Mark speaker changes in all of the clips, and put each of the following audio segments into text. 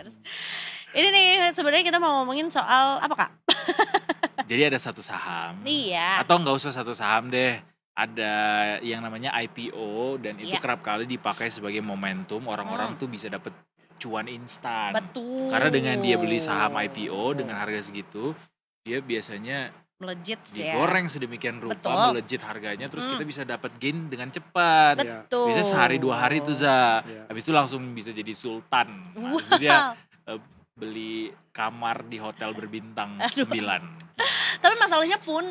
Speaker 1: Haters. Ini nih sebenarnya kita mau ngomongin soal apa Kak?
Speaker 2: Jadi ada satu saham.
Speaker 1: Iya.
Speaker 2: Atau nggak usah satu saham deh. Ada yang namanya IPO dan itu
Speaker 1: Iya.
Speaker 2: kerap kali dipakai sebagai momentum orang-orang tuh bisa dapet cuan instan.
Speaker 1: Betul.
Speaker 2: Karena dengan dia beli saham IPO dengan harga segitu, dia biasanya
Speaker 1: melejit ya.
Speaker 2: digoreng sedemikian rupa,
Speaker 1: Betul.
Speaker 2: melejit harganya, terus kita bisa dapat gain dengan cepat.
Speaker 1: Betul.
Speaker 2: Bisa sehari 2 hari tuh Za.
Speaker 3: Iya.
Speaker 2: Habis itu langsung bisa jadi sultan. Nah, habis itu dia beli kamar di hotel berbintang 9.
Speaker 1: Tapi masalahnya pun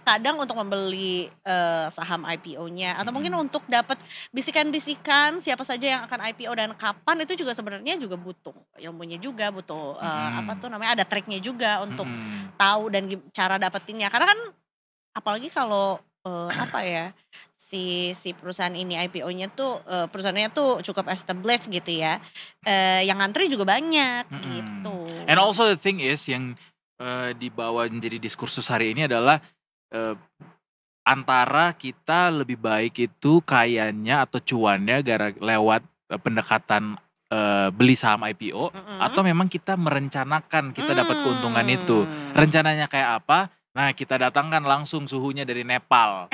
Speaker 1: kadang untuk membeli saham IPO-nya atau mungkin untuk dapat bisikan-bisikan siapa saja yang akan IPO dan kapan itu juga sebenarnya juga butuh ilmunya juga, butuh apa tuh namanya, ada triknya juga untuk tahu dan cara dapetinnya. Karena kan apalagi kalau apa ya, si perusahaan ini IPO-nya tuh perusahaannya tuh cukup established gitu ya. Yang ngantri juga banyak gitu.
Speaker 2: And also the thing is yang dibawa menjadi diskursus hari ini adalah antara kita lebih baik itu kayanya atau cuannya lewat pendekatan beli saham IPO atau memang kita merencanakan kita dapat keuntungan itu. Rencananya kayak apa? Nah, kita datangkan langsung suhunya dari Nepal.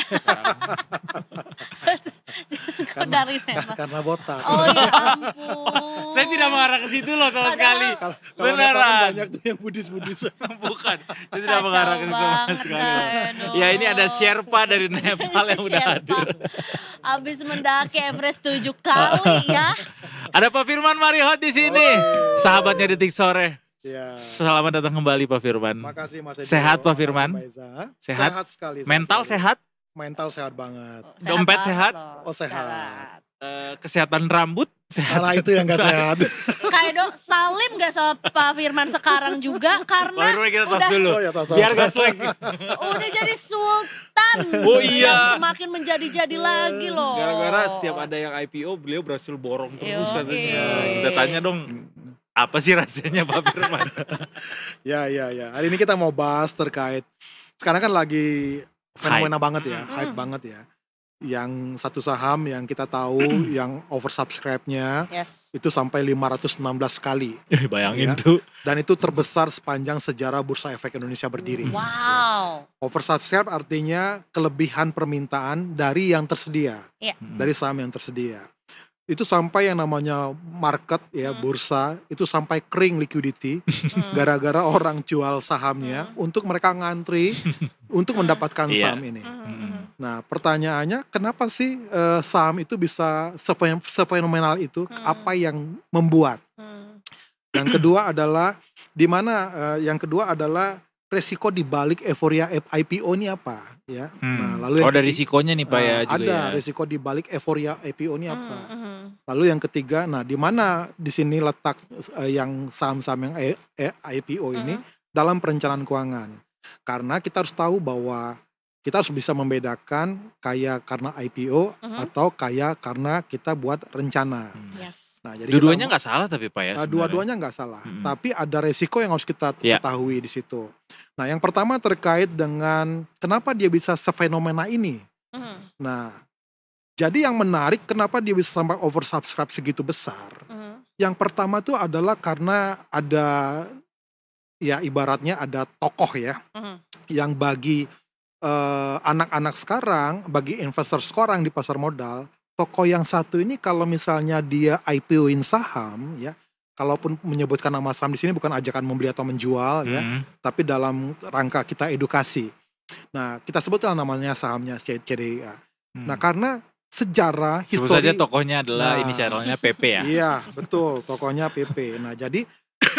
Speaker 1: Dari Nepal.
Speaker 3: Karena botak.
Speaker 1: Oh ya ampun.
Speaker 2: Saya tidak mengarah ke situ loh sama sekali.
Speaker 3: Kalau
Speaker 2: Beneran.
Speaker 3: Nepal kan banyak tuh yang Buddhis.
Speaker 2: Bukan, saya tidak mengarah ke situ sama sekali. Ya ini ada Sherpa dari Nepal yang udah hadir.
Speaker 1: Abis mendaki Everest 7 kali ya.
Speaker 2: Ada Pak Firman Marihot di sini. Sahabatnya Detik Sore.
Speaker 3: Ya.
Speaker 2: Selamat datang kembali Pak Firman.
Speaker 3: Makasih Mas Edo.
Speaker 2: Sehat Pak
Speaker 3: Makasih,
Speaker 2: Firman?
Speaker 3: Mbak Eza.
Speaker 2: Sehat?
Speaker 3: Sehat sekali.
Speaker 2: Mental
Speaker 3: sekali.
Speaker 2: sehat?
Speaker 3: Mental sehat banget.
Speaker 2: Dompet
Speaker 1: banget
Speaker 2: sehat?
Speaker 1: loh.
Speaker 3: Oh, sehat.
Speaker 2: Kesehatan rambut sehat?
Speaker 3: Karena itu yang gak sehat.
Speaker 1: Kayak dong Salim gak sama Pak Firman sekarang juga
Speaker 2: Pak
Speaker 1: karena
Speaker 2: Firman kita tos
Speaker 1: udah,
Speaker 2: dulu.
Speaker 3: Oh, ya, tos.
Speaker 2: Biar gak slack.
Speaker 1: udah jadi sultan.
Speaker 2: Oh iya.
Speaker 1: Yang semakin menjadi-jadi lagi loh.
Speaker 2: Gara-gara setiap ada yang IPO beliau berhasil borong terus
Speaker 1: Yoi.
Speaker 2: katanya. Kita tanya dong, apa sih rahasianya Pak Firman?
Speaker 3: Ya. Hari ini kita mau bahas terkait, sekarang kan lagi fenomena banget ya, hype banget ya. Yang satu saham yang kita tahu yang oversubscribe-nya
Speaker 1: Yes.
Speaker 3: itu sampai 516 kali.
Speaker 2: Bayangin
Speaker 3: Ya.
Speaker 2: tuh.
Speaker 3: Dan itu terbesar sepanjang sejarah Bursa Efek Indonesia berdiri.
Speaker 1: Wow.
Speaker 3: Oversubscribe artinya kelebihan permintaan dari yang tersedia,
Speaker 1: Iya.
Speaker 3: dari saham yang tersedia. Itu sampai yang namanya market ya, bursa, itu sampai kering liquidity gara-gara orang jual sahamnya untuk mereka ngantri untuk mendapatkan
Speaker 2: Iya.
Speaker 3: saham ini. Nah, pertanyaannya kenapa sih saham itu bisa sefenomenal itu? Apa yang membuat? Yang kedua adalah yang kedua adalah resiko di balik euforia IPO ini apa ya? Nah, lalu
Speaker 2: Ada risikonya nih Pak ya juga
Speaker 3: ada
Speaker 2: ya.
Speaker 3: risiko di balik euforia IPO ini apa? Lalu yang ketiga, nah di mana di sini letak yang saham-saham yang IPO ini dalam perencanaan keuangan? Karena kita harus tahu bahwa kita harus bisa membedakan kaya karena IPO atau kaya karena kita buat rencana.
Speaker 1: Yes.
Speaker 3: Nah, jadi
Speaker 2: Dua-duanya nggak salah tapi Pak ya sebenarnya.
Speaker 3: dua-duanya nggak salah, tapi ada resiko yang harus kita ketahui di situ. Nah, yang pertama terkait dengan kenapa dia bisa sefenomena ini. Nah, jadi yang menarik kenapa dia bisa sampai oversubscribe segitu besar. Yang pertama tuh adalah karena ada ya ibaratnya ada tokoh ya yang bagi anak-anak sekarang, bagi investor sekarang di pasar modal, tokoh yang satu ini kalau misalnya dia IPO-in saham ya, kalaupun menyebutkan nama saham di sini bukan ajakan membeli atau menjual ya, tapi dalam rangka kita edukasi. Nah, kita sebutlah namanya sahamnya CDIA. Nah, karena sejarah
Speaker 2: Sebut
Speaker 3: histori
Speaker 2: saja tokohnya adalah inisialnya PP ya.
Speaker 3: Iya, betul, tokohnya PP. Nah, jadi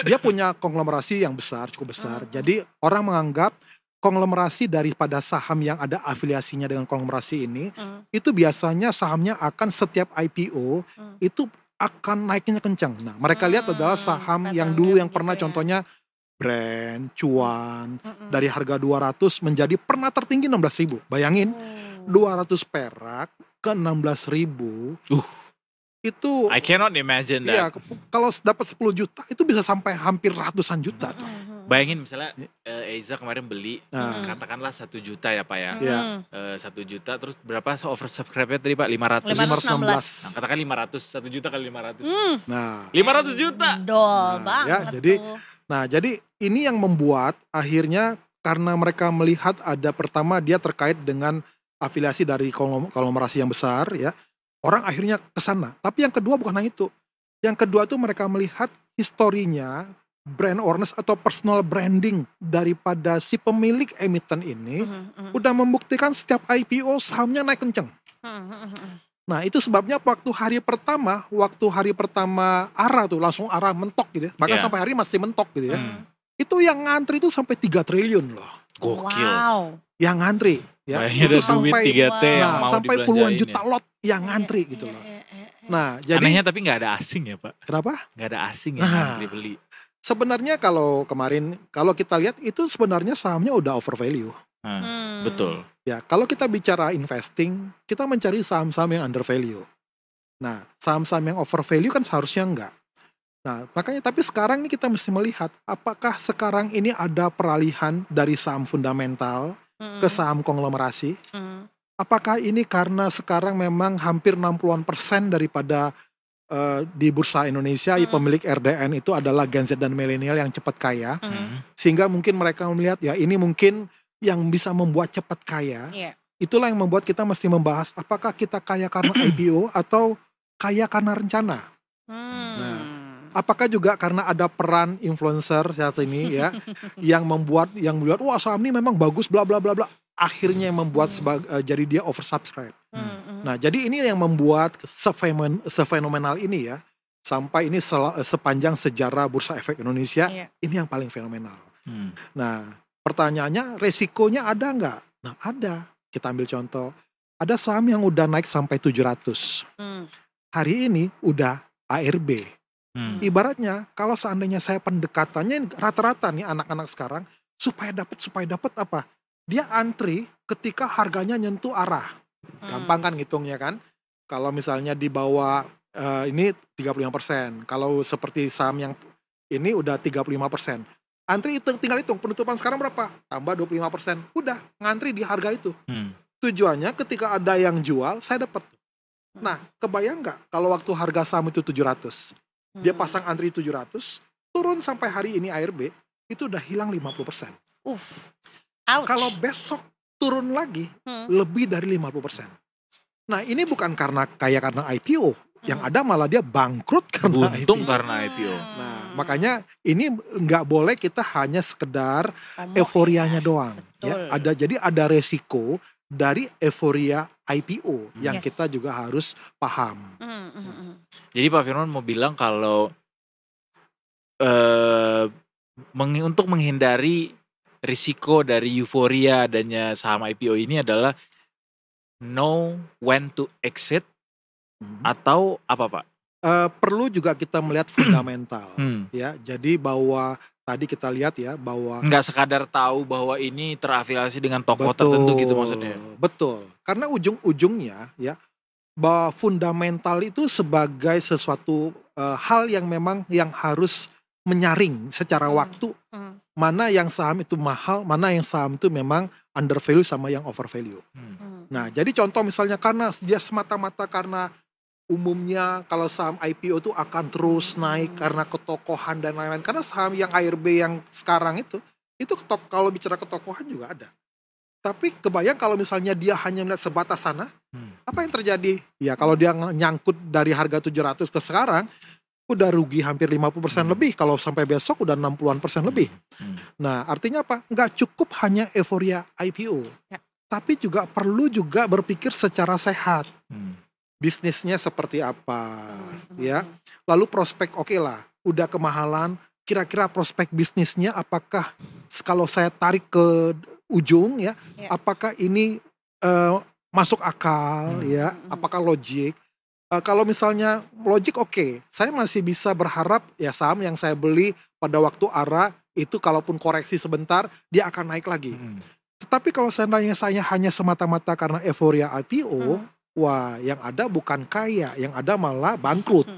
Speaker 3: dia punya konglomerasi yang besar, cukup besar. Jadi orang menganggap konglomerasi daripada saham yang ada afiliasinya dengan konglomerasi ini, itu biasanya sahamnya akan setiap IPO itu akan naiknya kencang. Nah, mereka lihat adalah saham yang dulu yang pernah contohnya Brand, Cuan, dari harga 200 menjadi pernah tertinggi 16.000. Bayangin, 200 perak ke 16.000. Itu
Speaker 2: I cannot imagine
Speaker 3: iya,
Speaker 2: that.
Speaker 3: kalau dapat 10 juta itu bisa sampai hampir ratusan juta tuh.
Speaker 2: Bayangin misalnya Eiza kemarin beli
Speaker 3: Nah.
Speaker 2: katakanlah 1 juta ya Pak ya.
Speaker 3: Iya.
Speaker 2: 1 juta terus berapa oversubscribe-nya tadi Pak? 500.
Speaker 1: 516.
Speaker 2: Nah, katakan 500, 1 juta kali 500.
Speaker 3: Nah,
Speaker 2: 500 juta.
Speaker 1: Dol
Speaker 3: Nah, ya,
Speaker 1: banget
Speaker 3: jadi-
Speaker 1: tuh.
Speaker 3: Nah, jadi ini yang membuat akhirnya karena mereka melihat ada pertama dia terkait dengan afiliasi dari konglomerasi yang besar ya. Orang akhirnya ke sana. Tapi yang kedua bukan hanya itu. Yang kedua tuh mereka melihat historinya brand awareness atau personal branding daripada si pemilik emiten ini udah membuktikan setiap IPO sahamnya naik kenceng. Nah, itu sebabnya waktu hari pertama ARA tuh langsung ARA mentok gitu ya. Bahkan
Speaker 2: Iya.
Speaker 3: sampai hari masih mentok gitu ya.
Speaker 2: Hmm.
Speaker 3: Itu yang ngantri itu sampai 3 triliun loh.
Speaker 2: Gokil.
Speaker 1: Wow.
Speaker 3: Yang ngantri ya.
Speaker 2: Bayangin
Speaker 3: Itu
Speaker 2: ada duit
Speaker 3: sampai
Speaker 2: 3T yang mau
Speaker 3: sampai puluhan
Speaker 2: dibelanjain
Speaker 3: juta
Speaker 2: ya.
Speaker 3: lot yang ngantri gitu loh. Nah, jadi
Speaker 2: Anehnya tapi nggak ada asing ya Pak.
Speaker 3: kenapa?
Speaker 2: Nggak ada asing yang
Speaker 3: Nah.
Speaker 2: ngantri beli.
Speaker 3: Sebenarnya kalau kemarin kalau kita lihat itu sebenarnya sahamnya udah over value.
Speaker 2: Betul.
Speaker 3: Ya, kalau kita bicara investing, kita mencari saham-saham yang under value. Nah, saham-saham yang over value kan seharusnya enggak. Nah, makanya tapi sekarang ini kita mesti melihat apakah sekarang ini ada peralihan dari saham fundamental ke saham konglomerasi. Apakah ini karena sekarang memang hampir 60% daripada di bursa Indonesia pemilik RDN itu adalah Gen Z dan milenial yang cepat kaya, sehingga mungkin mereka melihat ya ini mungkin yang bisa membuat cepat kaya.
Speaker 1: Iya.
Speaker 3: Itulah yang membuat kita mesti membahas apakah kita kaya karena IPO atau kaya karena rencana. Nah, apakah juga karena ada peran influencer saat ini ya yang melihat wah saham ini memang bagus bla bla bla bla, akhirnya yang membuat jadi dia oversubscribe. Nah, jadi ini yang membuat sefenomenal ini ya, sampai ini sepanjang sejarah Bursa Efek Indonesia, ini yang paling fenomenal. Nah, pertanyaannya resikonya ada nggak? Nah, ada. Kita ambil contoh, ada saham yang udah naik sampai 700. Hari ini udah ARB. Ibaratnya kalau seandainya saya pendekatannya rata-rata nih anak-anak sekarang, supaya dapat apa? Dia antri ketika harganya nyentuh arah. Gampang kan ngitungnya kan? Kalau misalnya di bawah ini 35%. Kalau seperti saham yang ini udah 35%. Antri tinggal hitung penutupan sekarang berapa? Tambah 25%. Udah ngantri di harga itu. Tujuannya ketika ada yang jual, saya dapat. Nah, kebayang nggak kalau waktu harga saham itu 700, dia pasang antri 700, turun sampai hari ini ARB, itu udah hilang 50%. Kalau besok turun lagi, lebih dari 50%. Nah, ini bukan karena IPO, yang ada malah dia bangkrut karena
Speaker 2: Untung
Speaker 3: IPO.
Speaker 2: karena IPO.
Speaker 3: Nah, makanya ini nggak boleh kita hanya sekedar euforianya doang. Ya, jadi ada resiko dari euforia IPO yang kita juga harus paham.
Speaker 2: Jadi Pak Firman mau bilang kalau untuk menghindari risiko dari euforia adanya saham IPO ini adalah know when to exit atau apa Pak?
Speaker 3: Perlu juga kita melihat fundamental ya. Jadi bahwa tadi kita lihat ya bahwa
Speaker 2: nggak sekadar tahu bahwa ini terafiliasi dengan tokoh tertentu gitu maksudnya.
Speaker 3: Betul. Karena ujung-ujungnya ya bahwa fundamental itu sebagai sesuatu hal yang memang yang harus menyaring secara waktu mana yang saham itu mahal, mana yang saham itu memang under value sama yang over value. Nah, jadi contoh misalnya karena dia semata-mata karena umumnya kalau saham IPO itu akan terus naik karena ketokohan dan lain-lain. Karena saham yang ARB yang sekarang itu kalau bicara ketokohan juga ada. Tapi kebayang kalau misalnya dia hanya melihat sebatas sana, apa yang terjadi? Ya kalau dia nyangkut dari harga 700 ke sekarang, udah rugi hampir 50% lebih. Kalau sampai besok udah 60% lebih. Nah, artinya apa? Nggak cukup hanya euforia IPO. Tapi juga perlu juga berpikir secara sehat. Bisnisnya seperti apa, ya. Lalu prospek oke lah, udah kemahalan, kira-kira prospek bisnisnya apakah kalau saya tarik ke ujung ya, apakah ini masuk akal ya, apakah logik? Kalau misalnya logik oke, saya masih bisa berharap ya saham yang saya beli pada waktu ARA itu kalaupun koreksi sebentar dia akan naik lagi. Tetapi kalau seandainya saya hanya semata-mata karena euforia IPO, wah yang ada bukan kaya, yang ada malah bangkrut.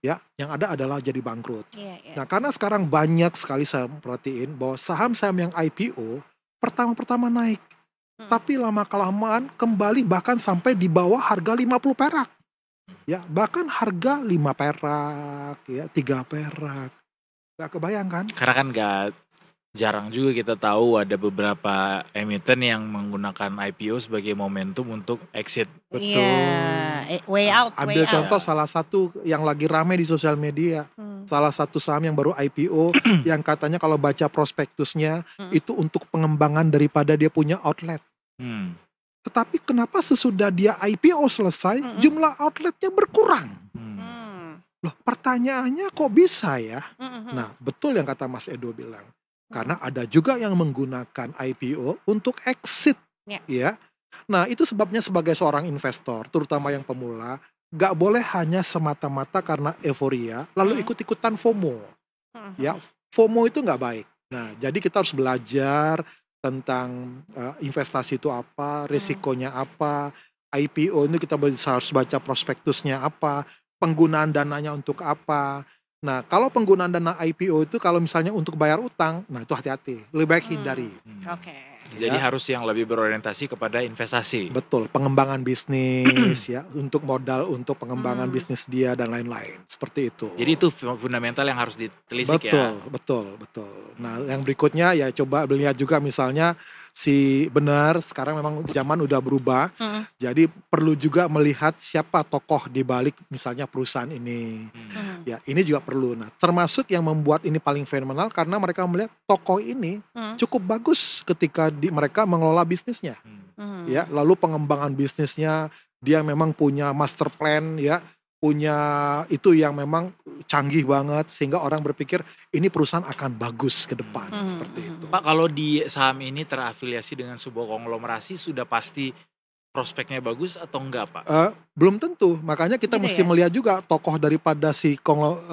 Speaker 3: Ya, yang ada adalah jadi bangkrut. Nah, karena sekarang banyak sekali saya perhatiin bahwa saham-saham yang IPO pertama-pertama naik. Tapi lama-kelamaan kembali bahkan sampai di bawah harga 50 perak. Ya, bahkan harga 5 perak, ya, 3 perak. Gak kebayang kan?
Speaker 2: Karena kan jarang juga kita tahu ada beberapa emiten yang menggunakan IPO sebagai momentum untuk exit.
Speaker 3: Betul.
Speaker 1: Way out.
Speaker 3: Ambil contoh salah satu yang lagi rame di sosial media. Salah satu saham yang baru IPO yang katanya kalau baca prospektusnya itu untuk pengembangan daripada dia punya outlet. Tetapi kenapa sesudah dia IPO selesai jumlah outletnya berkurang? Loh, pertanyaannya kok bisa ya? Nah, betul yang kata Mas Edo bilang. Karena ada juga yang menggunakan IPO untuk exit, ya. Nah, itu sebabnya sebagai seorang investor, terutama yang pemula, gak boleh hanya semata-mata karena euforia, lalu ikut-ikutan FOMO. Ya, FOMO itu gak baik. Nah, jadi kita harus belajar tentang investasi itu apa, resikonya apa, IPO ini kita harus baca prospektusnya apa, penggunaan dananya untuk apa. Nah, kalau penggunaan dana IPO itu kalau misalnya untuk bayar utang, nah itu hati-hati, lebih baik hindari.
Speaker 2: Jadi harus yang lebih berorientasi kepada investasi.
Speaker 3: Betul, pengembangan bisnis ya, untuk modal untuk pengembangan bisnis dia dan lain-lain, seperti itu.
Speaker 2: Jadi itu fundamental yang harus ditelisik ya.
Speaker 3: Betul. Nah, yang berikutnya ya coba lihat juga misalnya benar sekarang memang zaman udah berubah. Jadi perlu juga melihat siapa tokoh di balik misalnya perusahaan ini. Ya, ini juga perlu. Nah, termasuk yang membuat ini paling fenomenal karena mereka melihat tokoh ini cukup bagus ketika mereka mengelola bisnisnya. Ya, lalu pengembangan bisnisnya dia memang punya master plan ya, punya itu yang memang canggih banget sehingga orang berpikir ini perusahaan akan bagus ke depan seperti itu.
Speaker 2: Pak, kalau di saham ini terafiliasi dengan sebuah konglomerasi sudah pasti prospeknya bagus atau enggak, Pak?
Speaker 3: Belum tentu, makanya kita mesti melihat juga tokoh daripada si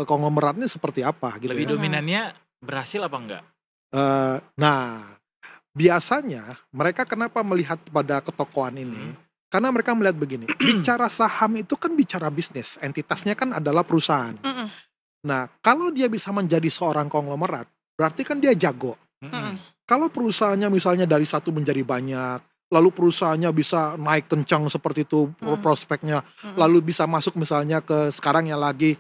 Speaker 3: konglomeratnya seperti apa gitu.
Speaker 2: Lebih dominannya berhasil apa enggak?
Speaker 3: Nah, biasanya mereka kenapa melihat pada ketokohan ini? Karena mereka melihat begini, bicara saham itu kan bicara bisnis, entitasnya kan adalah perusahaan. Nah, kalau dia bisa menjadi seorang konglomerat, berarti kan dia jago. Kalau perusahaannya misalnya dari satu menjadi banyak, lalu perusahaannya bisa naik kencang seperti itu prospeknya, lalu bisa masuk misalnya ke sekarang yang lagi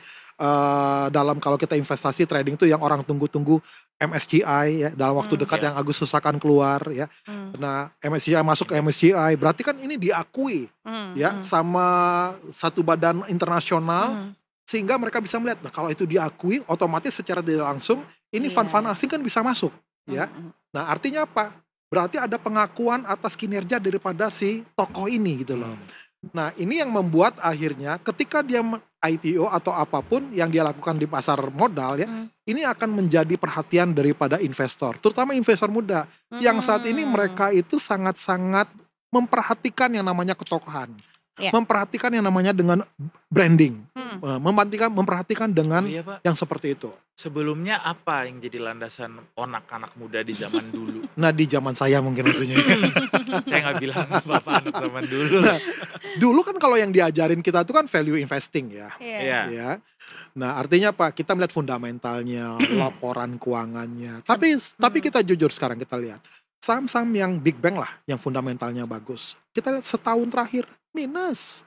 Speaker 3: dalam kalau kita investasi trading itu yang orang tunggu-tunggu MSCI ya, dalam waktu dekat yang Agustus akan keluar ya. Nah, MSCI masuk ke MSCI berarti kan ini diakui ya sama satu badan internasional sehingga mereka bisa melihat, nah kalau itu diakui otomatis secara tidak langsung ini fund-fund asing kan bisa masuk ya. Nah, artinya apa? Berarti ada pengakuan atas kinerja daripada si tokoh ini gitu loh. Nah, ini yang membuat akhirnya ketika dia IPO atau apapun yang dia lakukan di pasar modal ya, ini akan menjadi perhatian daripada investor, terutama investor muda yang saat ini mereka itu sangat-sangat memperhatikan yang namanya ketokohan, memperhatikan yang namanya dengan branding, memperhatikan dengan yang seperti itu.
Speaker 2: Sebelumnya apa yang jadi landasan anak muda di zaman dulu?
Speaker 3: Nah, di zaman saya mungkin maksudnya.
Speaker 2: Saya nggak bilang bapak anak zaman dulu.
Speaker 3: Nah, dulu kan kalau yang diajarin kita itu kan value investing ya. Ya. Nah, artinya apa? Kita melihat fundamentalnya, laporan keuangannya. Tapi kita jujur sekarang kita lihat saham-saham yang big bang lah, yang fundamentalnya bagus. Kita lihat setahun terakhir minus.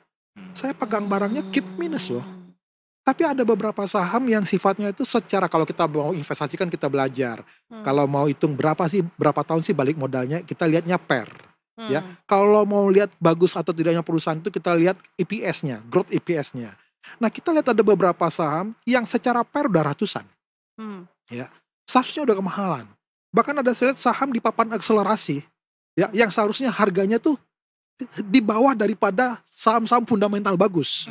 Speaker 3: Saya pegang barangnya keep minus loh. Tapi ada beberapa saham yang sifatnya itu secara kalau kita mau investasi kan kita belajar. Kalau mau hitung berapa tahun sih balik modalnya, kita lihatnya per. Ya, kalau mau lihat bagus atau tidaknya perusahaan itu kita lihat EPS-nya, growth EPS-nya. Nah, kita lihat ada beberapa saham yang secara per udah ratusan. Ya, seharusnya udah kemahalan. Bahkan ada saya lihat saham di papan akselerasi, ya, yang seharusnya harganya tuh di bawah daripada saham-saham fundamental bagus.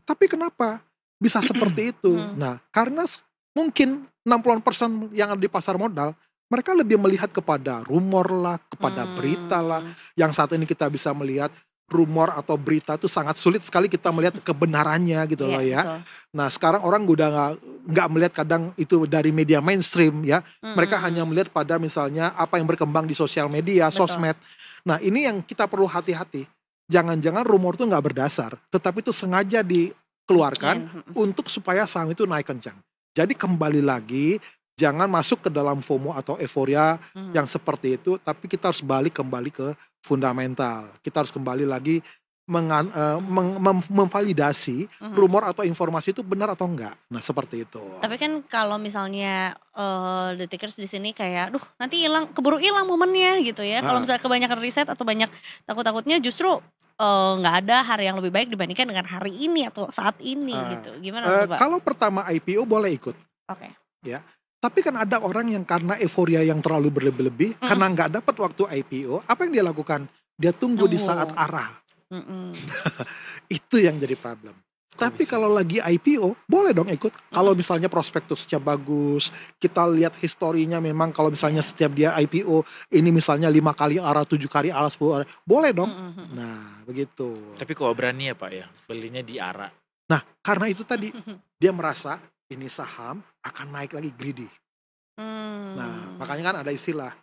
Speaker 3: Tapi kenapa bisa seperti itu? Nah, karena mungkin 60% yang ada di pasar modal, mereka lebih melihat kepada rumor lah, kepada berita lah. Yang saat ini kita bisa melihat rumor atau berita itu sangat sulit sekali kita melihat kebenarannya gitu loh ya. Nah, sekarang orang udah nggak melihat kadang itu dari media mainstream ya. Mereka hanya melihat pada misalnya apa yang berkembang di sosial media, sosmed. Nah, ini yang kita perlu hati-hati. jangan-jangan rumor itu nggak berdasar, tetapi itu sengaja dikeluarkan untuk supaya saham itu naik kencang. Jadi kembali lagi, jangan masuk ke dalam FOMO atau euforia yang seperti itu, tapi kita harus kembali ke fundamental. Kita harus kembali lagi memvalidasi rumor atau informasi itu benar atau enggak. Nah, seperti itu.
Speaker 1: Tapi kan kalau misalnya The Tickers di sini kayak, duh nanti keburu hilang momennya gitu ya. Kalau misalnya kebanyakan riset atau banyak takut-takutnya justru nggak ada hari yang lebih baik dibandingkan dengan hari ini atau saat ini gitu. Gimana tuh, Pak?
Speaker 3: Kalau pertama IPO boleh ikut.
Speaker 1: Oke.
Speaker 3: Ya. Tapi kan ada orang yang karena euforia yang terlalu berlebih-lebih, karena nggak dapat waktu IPO, apa yang dia lakukan? Dia tunggu di saat arah. Itu yang jadi problem. Tapi kalau lagi IPO, boleh dong ikut. Kalau misalnya prospektusnya bagus, kita lihat historinya memang kalau misalnya setiap dia IPO, ini misalnya 5 kali arah, 7 kali arah, 10 arah, boleh dong. Nah, begitu.
Speaker 2: Tapi kok berani ya Pak ya, belinya di arah.
Speaker 3: Nah, karena itu tadi, dia merasa ini saham akan naik lagi, greedy. Nah, makanya kan ada istilah.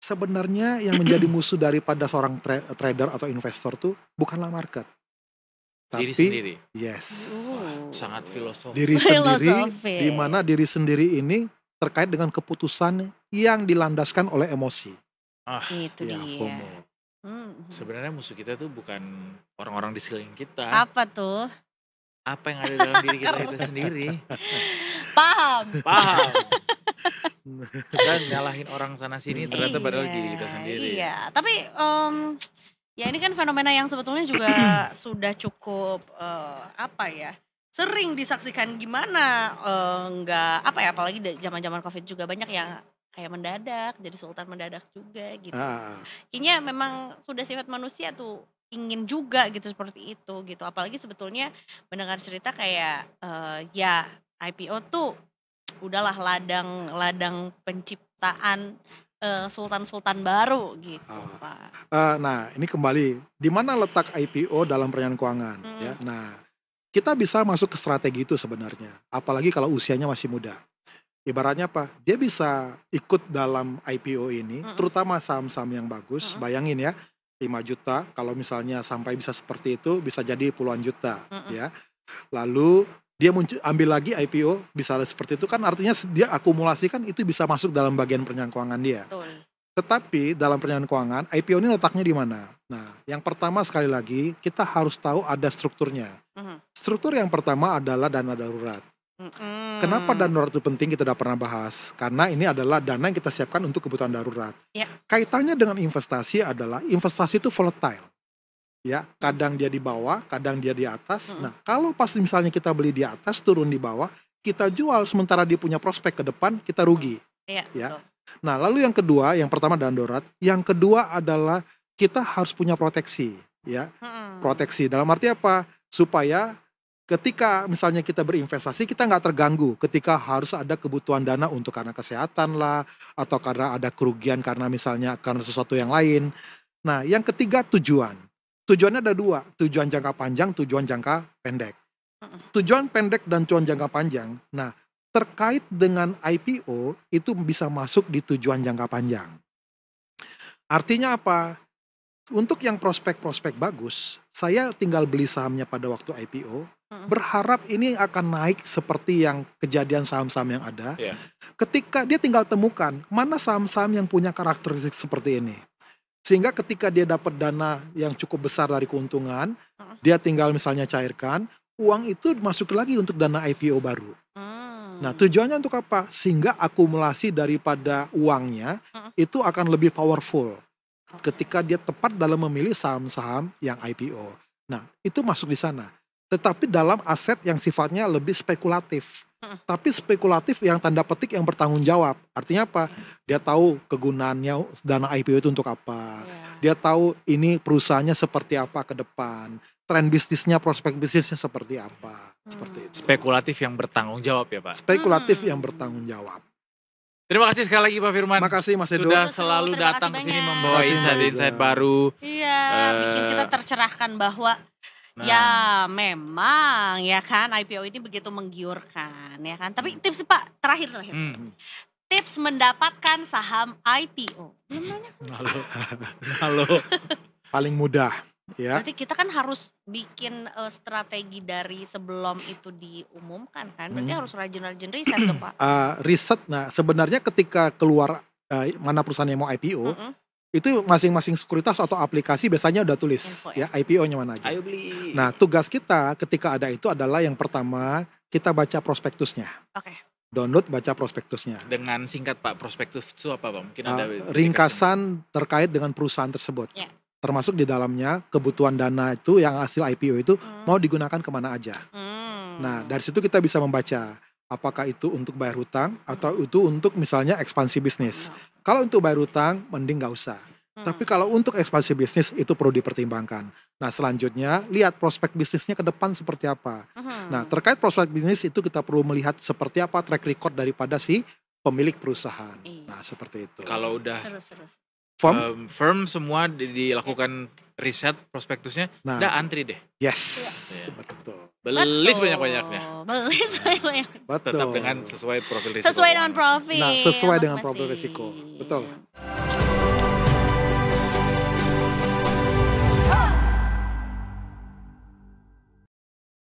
Speaker 3: Sebenarnya yang menjadi musuh daripada seorang trader atau investor tuh bukanlah market.
Speaker 2: Diri
Speaker 3: Tapi,
Speaker 2: sendiri.
Speaker 3: yes.
Speaker 2: Sangat filosofis.
Speaker 3: Diri sendiri, di mana diri sendiri ini terkait dengan keputusan yang dilandaskan oleh emosi.
Speaker 1: Itu
Speaker 3: Ya,
Speaker 1: dia.
Speaker 3: FOMO.
Speaker 2: Sebenarnya musuh kita tuh bukan orang-orang di sekeliling kita.
Speaker 1: Apa tuh?
Speaker 2: Apa yang ada dalam diri kita sendiri.
Speaker 1: Paham.
Speaker 2: Kita nyalahin orang sana sini ternyata padahal diri kita sendiri.
Speaker 1: Iya, tapi ya ini kan fenomena yang sebetulnya juga sudah cukup sering disaksikan gimana apalagi zaman-zaman Covid juga banyak yang kayak mendadak jadi sultan mendadak juga gitu. Kayaknya memang sudah sifat manusia tuh ingin juga gitu seperti itu gitu. Apalagi sebetulnya mendengar cerita kayak ya IPO tuh udahlah ladang penciptaan sultan-sultan baru gitu, Pak.
Speaker 3: Nah, ini kembali di mana letak IPO dalam perencanaan keuangan ya. Nah, kita bisa masuk ke strategi itu sebenarnya. Apalagi kalau usianya masih muda. Ibaratnya apa? Dia bisa ikut dalam IPO ini, terutama saham-saham yang bagus. Bayangin ya, 5 juta kalau misalnya sampai bisa seperti itu bisa jadi puluhan juta ya. Lalu dia ambil lagi IPO bisa seperti itu kan artinya dia akumulasi kan itu bisa masuk dalam bagian perencanaan keuangan dia.
Speaker 1: Betul.
Speaker 3: Tetapi dalam perencanaan keuangan IPO ini letaknya di mana? Nah, yang pertama sekali lagi kita harus tahu ada strukturnya. Struktur yang pertama adalah dana darurat. Kenapa dana darurat itu penting kita udah pernah bahas? Karena ini adalah dana yang kita siapkan untuk kebutuhan darurat.
Speaker 1: Ya.
Speaker 3: Kaitannya dengan investasi adalah investasi itu volatile. Ya, kadang dia di bawah, kadang dia di atas. Nah, kalau pas misalnya kita beli di atas, turun di bawah, kita jual sementara dia punya prospek ke depan, kita rugi.
Speaker 1: Iya,
Speaker 3: ya.
Speaker 1: betul.
Speaker 3: Nah, lalu yang kedua, yang pertama dana darurat, yang kedua adalah kita harus punya proteksi, ya. Proteksi dalam arti apa? Supaya ketika misalnya kita berinvestasi, kita nggak terganggu ketika harus ada kebutuhan dana untuk karena kesehatan lah, atau karena ada kerugian karena misalnya karena sesuatu yang lain. Nah, yang ketiga tujuan. Tujuannya ada 2, tujuan jangka panjang, tujuan jangka pendek. Tujuan pendek dan tujuan jangka panjang. Nah, terkait dengan IPO itu bisa masuk di tujuan jangka panjang. Artinya apa? Untuk yang prospek-prospek bagus, saya tinggal beli sahamnya pada waktu IPO, berharap ini akan naik seperti yang kejadian saham-saham yang ada. Ketika dia tinggal temukan mana saham-saham yang punya karakteristik seperti ini. Sehingga ketika dia dapat dana yang cukup besar dari keuntungan, dia tinggal misalnya cairkan, uang itu masuk lagi untuk dana IPO baru. Nah, tujuannya untuk apa? Sehingga akumulasi daripada uangnya itu akan lebih powerful ketika dia tepat dalam memilih saham-saham yang IPO. Nah, itu masuk di sana. Tetapi dalam aset yang sifatnya lebih spekulatif. Tapi spekulatif yang tanda petik yang bertanggung jawab. Artinya apa? Dia tahu kegunaannya dana IPO itu untuk apa. Dia tahu ini perusahaannya seperti apa ke depan. Tren bisnisnya, prospek bisnisnya seperti apa. Seperti itu.
Speaker 2: Spekulatif yang bertanggung jawab ya Pak?
Speaker 3: Spekulatif yang bertanggung jawab.
Speaker 2: Terima kasih sekali lagi Pak Firman.
Speaker 3: Makasih Mas Edo.
Speaker 2: Sudah selalu datang ke sini membawa insight-insight baru.
Speaker 1: Iya, bikin kita tercerahkan bahwa ya memang ya kan IPO ini begitu menggiurkan ya kan. Tapi tips Pak terakhir. Tips mendapatkan saham IPO. Belum nanya.
Speaker 2: Halo.
Speaker 3: Paling mudah. Ya.
Speaker 1: Berarti kita kan harus bikin strategi dari sebelum itu diumumkan kan. Berarti harus rajin-rajin riset dong Pak.
Speaker 3: Riset, nah sebenarnya ketika keluar mana perusahaan yang mau IPO, itu masing-masing sekuritas atau aplikasi biasanya udah tulis
Speaker 1: Info,
Speaker 3: ya IPO-nya mana aja.
Speaker 2: Ayo beli.
Speaker 3: Nah tugas kita ketika ada itu adalah yang pertama kita baca prospektusnya.
Speaker 1: Oke.
Speaker 3: Download, baca prospektusnya.
Speaker 2: Dengan singkat Pak, prospektus itu apa Pak? Mungkin ada
Speaker 3: ringkasan terkait dengan perusahaan tersebut.
Speaker 1: Ya.
Speaker 3: Termasuk di dalamnya kebutuhan dana itu yang hasil IPO itu mau digunakan kemana aja. Nah dari situ kita bisa membaca apakah itu untuk bayar hutang atau itu untuk misalnya ekspansi bisnis. Kalau untuk bayar hutang mending nggak usah. Tapi kalau untuk ekspansi bisnis itu perlu dipertimbangkan. Nah selanjutnya lihat prospek bisnisnya ke depan seperti apa. Nah terkait prospek bisnis itu kita perlu melihat seperti apa track record daripada si pemilik perusahaan. Nah seperti itu.
Speaker 2: Kalau udah
Speaker 3: firm
Speaker 2: semua dilakukan riset prospektusnya, udah antri deh.
Speaker 3: Yes, betul.
Speaker 2: Beli sebanyak-banyaknya.
Speaker 1: Beli sebanyak-banyaknya.
Speaker 3: Betul.
Speaker 2: Tetap dengan sesuai profil risiko.
Speaker 1: Sesuai dengan profil.
Speaker 3: Nah, sesuai dengan profil risiko. Betul.